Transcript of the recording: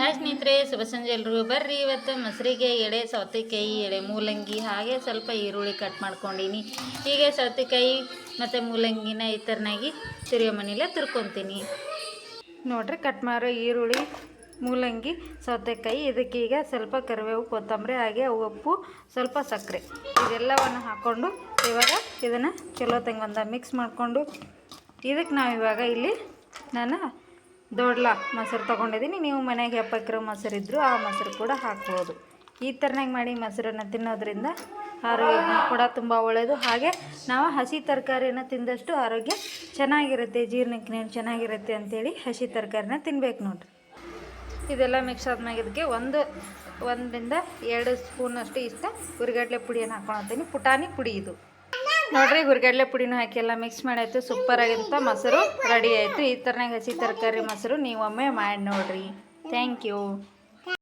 Hi ಸ್ನೇಹಿತರೆ, ಶುಭ ಸಂಜೆ ಎಲ್ರಿಗೂ. ಬರ್ರಿ ಇವತ್ತು ಮೊಸರಿಗೆ ಎಡೆ ಸೌತೆಕಾಯಿ, ಎಡೆ ಮೂಲಂಗಿ, ಹಾಗೆ ಸ್ವಲ್ಪ ಈರುಳ್ಳಿ ಕಟ್ ಮಾಡ್ಕೊಂಡೀನಿ. ಹೀಗೆ ಸೌತೆಕಾಯಿ ಮತ್ತು ಮೂಲಂಗಿನ ಈ ಥರನಾಗಿ ತಿರುಗೋ ಮನೇಲೆ ತುರ್ಕೊತೀನಿ ನೋಡ್ರಿ. ಕಟ್ ಮಾಡೋ ಈರುಳ್ಳಿ, ಮೂಲಂಗಿ, ಸೌತೆಕಾಯಿ, ಇದಕ್ಕೀಗ ಸ್ವಲ್ಪ ಕರಿಬೇವು, ಕೊತ್ತಂಬರಿ, ಹಾಗೆ ಉಪ್ಪು, ಸ್ವಲ್ಪ ಸಕ್ಕರೆ ಇದೆಲ್ಲವನ್ನು ಹಾಕ್ಕೊಂಡು ಇವಾಗ ಇದನ್ನು ಚಲೋ ತಂಗೊಂದ ಮಿಕ್ಸ್ ಮಾಡಿಕೊಂಡು ಇದಕ್ಕೆ ನಾವು ಇವಾಗ ಇಲ್ಲಿ ನಾನು ದೊಡ್ಲ ಮೊಸರು ತೊಗೊಂಡಿದ್ದೀನಿ. ನೀವು ಮನೆಗೆ ಹೆಪ್ಪಕ್ಕಿರೋ ಮೊಸರು ಇದ್ದರೂ ಆ ಮೊಸರು ಕೂಡ ಹಾಕ್ಬೋದು. ಈ ಥರನಾಗಿ ಮಾಡಿ ಮೊಸರನ್ನು ತಿನ್ನೋದ್ರಿಂದ ಆರೋಗ್ಯ ಕೂಡ ತುಂಬ ಒಳ್ಳೆಯದು. ಹಾಗೆ ನಾವು ಹಸಿ ತರಕಾರಿಯನ್ನು ತಿಂದಷ್ಟು ಆರೋಗ್ಯ ಚೆನ್ನಾಗಿರುತ್ತೆ, ಜೀರ್ಣಕ್ರಿಯೆ ಚೆನ್ನಾಗಿರುತ್ತೆ ಅಂಥೇಳಿ ಹಸಿ ತರಕಾರಿನ ತಿನ್ಬೇಕು ನೋಡಿರಿ. ಇದೆಲ್ಲ ಮಿಕ್ಸ್ ಆದ್ಮೇಲೆ ಇದಕ್ಕೆ 1ರಿಂದ 2 ಸ್ಪೂನಷ್ಟು ಇಷ್ಟ ಹುರಿಗಡಲೆ ಪುಡಿಯನ್ನು ಹಾಕ್ಕೊಳ್ತೀನಿ. ಪುಟಾಣಿ ಪುಡಿ ಇದು ನೋಡಿರಿ. ಹುರಿಗಡಲೆ ಪುಡಿನೂ ಹಾಕಿ ಎಲ್ಲ ಮಿಕ್ಸ್ ಮಾಡಾಯಿತು. ಸೂಪರಾಗಿಂತ ಮೊಸರು ರೆಡಿ ಆಯಿತು. ಈ ಥರನಾಗಿ ಹಸಿ ತರಕಾರಿ ಮೊಸರು ನೀವೊಮ್ಮೆ ಮಾಡಿ ನೋಡಿರಿ. Thank you.